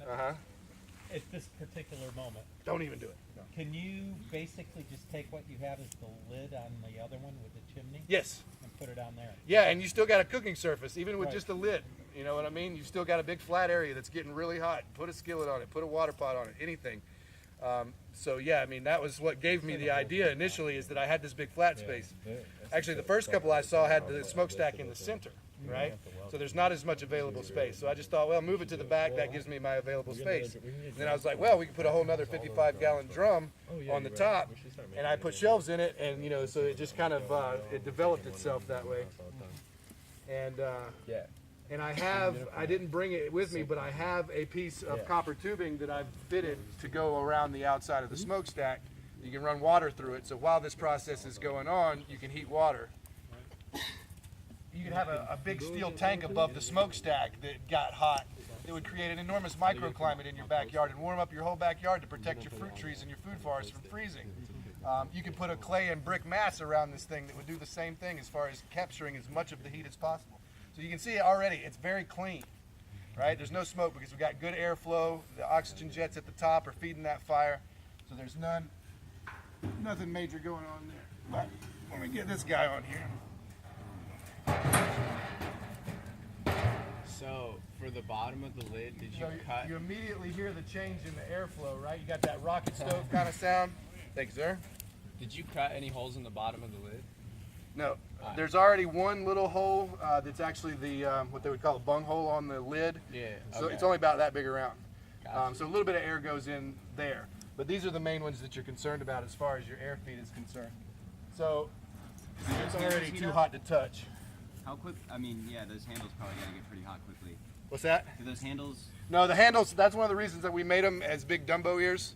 at this particular moment. Don't even do it. No. Can you basically just take what you have as the lid on the other one with the chimney? Yes. And put it on there? Yeah, and you still got a cooking surface, even with Right. just a lid. You know what I mean? You've still got a big flat area that's getting really hot. Put a skillet on it, put a water pot on it, anything. So yeah, I mean, that was what gave me the idea initially, is that I had this big flat space. Actually, the first couple I saw had the smokestack in the center, right? So there's not as much available space. So I just thought, well, move it to the back, that gives me my available space. And then I was like, well, we can put a whole nother 55-gallon drum on the top, and I put shelves in it, and you know, so it just kind of it developed itself that way. And I didn't bring it with me, but I have a piece of copper tubing that I've fitted to go around the outside of the smokestack. You can run water through it, so while this process is going on, you can heat water. You could have a big steel tank above the smokestack that got hot. It would create an enormous microclimate in your backyard and warm up your whole backyard to protect your fruit trees and your food forests from freezing. You could put a clay and brick mass around this thing that would do the same thing as far as capturing as much of the heat as possible. So you can see already, it's very clean, right? There's no smoke because we've got good airflow. The oxygen jets at the top are feeding that fire. So there's nothing major going on there. But let me get this guy on here. So for the bottom of the lid, did you cut? You immediately hear the change in the airflow, right? You got that rocket stove kind of sound. Thanks, sir. Did you cut any holes in the bottom of the lid? No. There's already one little hole that's actually the what they would call a bung hole on the lid. Yeah. So okay. it's only about that big around. Gotcha. So a little bit of air goes in there. But these are the main ones that you're concerned about as far as your air feed is concerned. So it's already too hot to touch. How quick? I mean, yeah, those handles probably gotta get pretty hot quickly. What's that? Do those handles? No, the handles, that's one of the reasons that we made them as big Dumbo ears.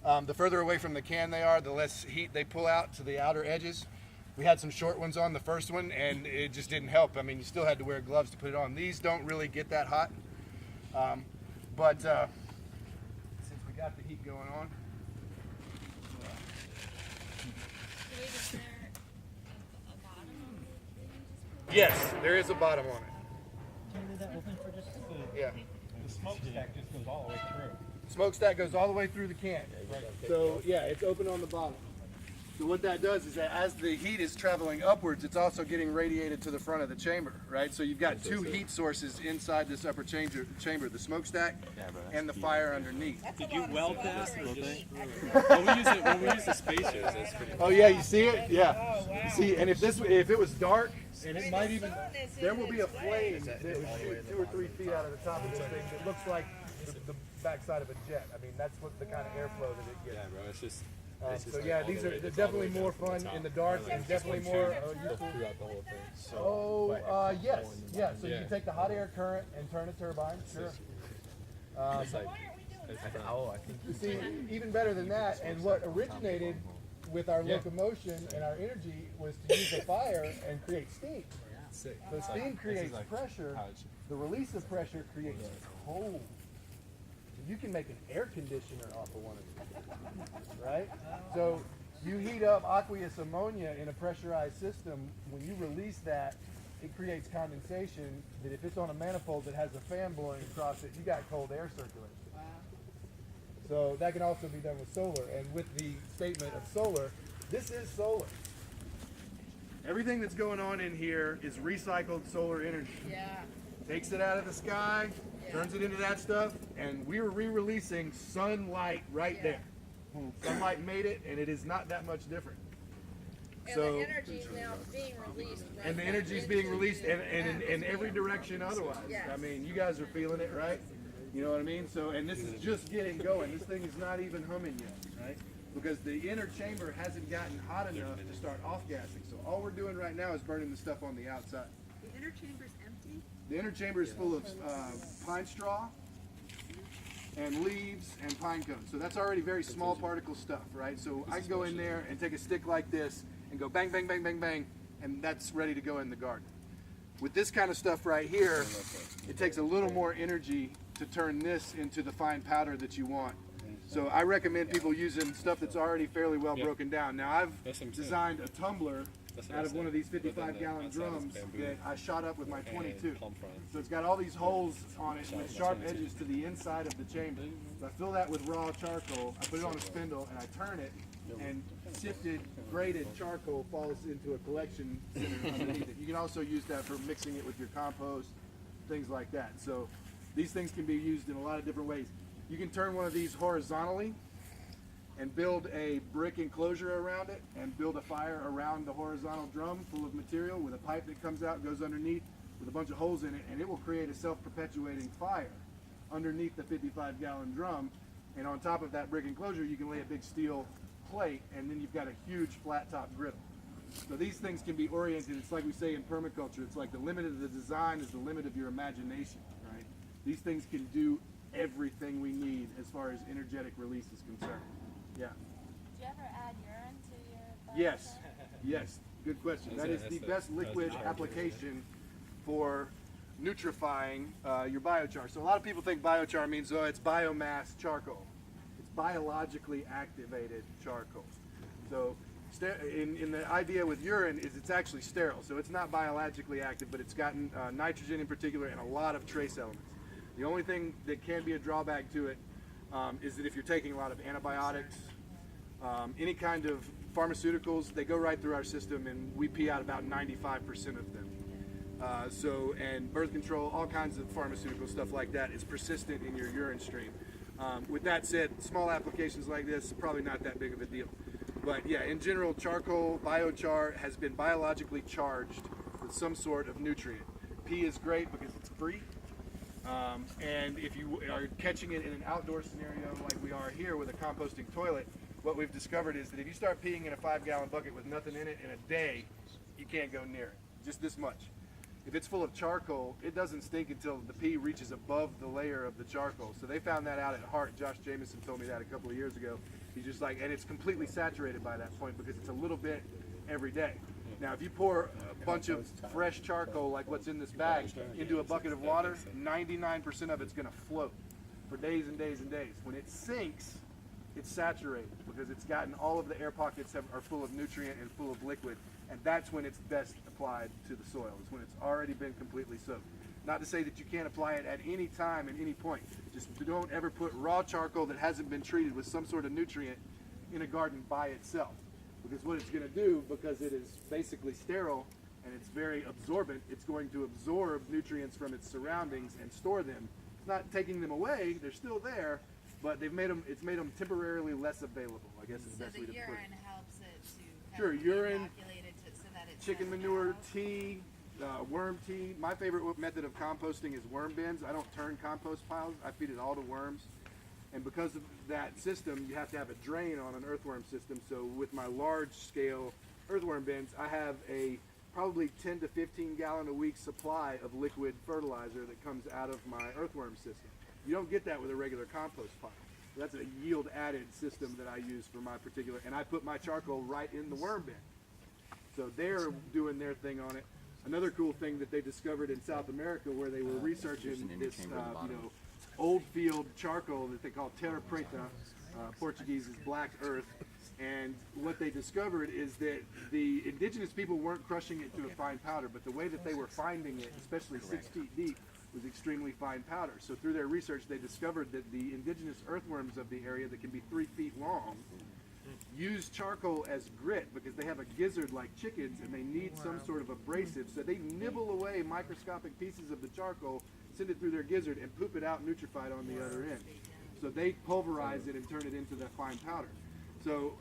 The further away from the can they are, the less heat they pull out to the outer edges. We had some short ones on the first one, and it just didn't help. I mean, you still had to wear gloves to put it on. These don't really get that hot. But since we got the heat going on. Yes, there is a bottom on it. Can you leave that open for just a second? Yeah. The smokestack just goes all the way through. Smokestack goes all the way through the can. So yeah, it's open on the bottom. So what that does is that as the heat is traveling upwards, it's also getting radiated to the front of the chamber, right? So you've got two heat sources inside this upper chamber, the smokestack and the fire underneath. Did you weld that or just when we use the spacers, that's pretty cool. Oh yeah, you see it? Yeah. See, and if it was dark, and it might even, there will be a flame that would shoot 2 or 3 feet out of the top of this thing that looks like the backside of a jet. I mean, that's what the kind of airflow that it gets. Yeah, bro, it's just So like yeah, all these the are way- they're it's all the definitely way more to the fun top. in the dark and definitely more useful. throughout the whole thing. Yes, yeah. So you can take the hot air current and turn a turbine. Sure. It's like, I think You see, even better than that, and what originated with our locomotion and our energy was to use the fire and create steam. sick. So steam creates like pressure. how it should- The release of pressure creates cold. You can make an air conditioner off of one of these, right? So you heat up aqueous ammonia in a pressurized system. When you release that, it creates condensation that if it's on a manifold that has a fan blowing across it, you got cold air circulation. So that can also be done with solar. And with the statement of solar, this is solar. Everything that's going on in here is recycled solar energy. Yeah. Takes it out of the sky, turns it into that stuff, and we're re-releasing sunlight right there. Sunlight made it, and it is not that much different. And So, the energy is now being released. Right and the back energy is into being released the in every direction otherwise. Yes. I mean, you guys are feeling it, right? You know what I mean? So, and this is just getting going. This thing is not even humming yet, right? Because the inner chamber hasn't gotten hot enough to start off-gassing. So all we're doing right now is burning the stuff on the outside. The inner chamber's empty? The inner chamber is full of pine straw and leaves and pine cones. So that's already very small particle stuff, right? So I can go in there and take a stick like this and go bang, bang, bang, bang, bang, and that's ready to go in the garden. With this kind of stuff right here, it takes a little more energy to turn this into the fine powder that you want. So I recommend people using stuff that's already fairly well broken down. Now I've designed a tumbler That's what out I of one said. of these But then 55-gallon outside is drums bamboo that I shot up with my and 22. palm fronds. So it's got all these holes on it with Shot sharp my 22. edges to the inside of the chamber. So I fill that with raw charcoal, I put it on a spindle, and I turn it, and sifted, grated charcoal falls into a collection center underneath it. You can also use that for mixing it with your compost, things like that. So these things can be used in a lot of different ways. You can turn one of these horizontally and build a brick enclosure around it and build a fire around the horizontal drum full of material with a pipe that comes out, goes underneath with a bunch of holes in it, and it will create a self-perpetuating fire underneath the 55-gallon drum. And on top of that brick enclosure, you can lay a big steel plate, and then you've got a huge flat top griddle. So these things can be oriented. It's like we say in permaculture, it's like the limit of the design is the limit of your imagination, right? These things can do everything we need as far as energetic release is concerned. Yeah. Do you ever add urine to your biochar? Yes. Yes. Good question. That is the best liquid application for nutrifying your biochar. So a lot of people think biochar means, oh, it's biomass charcoal. It's biologically activated charcoal. So in the idea with urine is it's actually sterile. So it's not biologically active, but it's got nitrogen in particular and a lot of trace elements. The only thing that can be a drawback to it is that if you're taking a lot of antibiotics, any kind of pharmaceuticals, they go right through our system, and we pee out about 95% of them. And birth control, all kinds of pharmaceutical stuff like that is persistent in your urine stream. With that said, small applications like this, probably not that big of a deal. But yeah, in general, charcoal, biochar has been biologically charged with some sort of nutrient. Pee is great because it's free. And if you are catching it in an outdoor scenario like we are here with a composting toilet, what we've discovered is that if you start peeing in a 5-gallon bucket with nothing in it in a day, you can't go near it, just this much. If it's full of charcoal, it doesn't stink until the pee reaches above the layer of the charcoal. So they found that out at Hart. Josh Jameson told me that a couple of years ago. He's just like, and it's completely saturated by that point because it's a little bit every day. Now, if you pour a bunch of fresh charcoal, like what's in this bag, into a bucket of water, 99% of it's going to float for days and days and days. When it sinks, it's saturated because it's gotten all of the air pockets are full of nutrient and full of liquid, and that's when it's best applied to the soil. It's when it's already been completely soaked. Not to say that you can't apply it at any time, at any point. Just don't ever put raw charcoal that hasn't been treated with some sort of nutrient in a garden by itself. Because what it's going to do, because it is basically sterile and it's very absorbent, it's going to absorb nutrients from its surroundings and store them. It's not taking them away, they're still there, but it's made them temporarily less available, I guess is the best way to put it. So the urine helps it to Sure, kind of urine, inoculated so that it chicken doesn't manure, out. tea, worm tea. My favorite method of composting is worm bins. I don't turn compost piles, I feed it all to worms. And because of that system, you have to have a drain on an earthworm system. So with my large scale earthworm bins, I have a probably 10 to 15 gallon a week supply of liquid fertilizer that comes out of my earthworm system. You don't get that with a regular compost pile. That's a yield added system that I use for my particular, and I put my charcoal right in the worm bin. So they're doing their thing on it. Another cool thing that they discovered in South America where they were researching this, old field charcoal that they call terra preta, Portuguese is black earth, and what they discovered is that the indigenous people weren't crushing it to a fine powder, but the way that they were finding it, especially 6 feet deep, was extremely fine powder. So through their research they discovered that the indigenous earthworms of the area that can be 3 feet long use charcoal as grit because they have a gizzard like chickens and they need some sort of abrasive, so they nibble away microscopic pieces of the charcoal, send it through their gizzard, and poop it out nutrified on the other end. So they pulverize it and turn it into that fine powder. So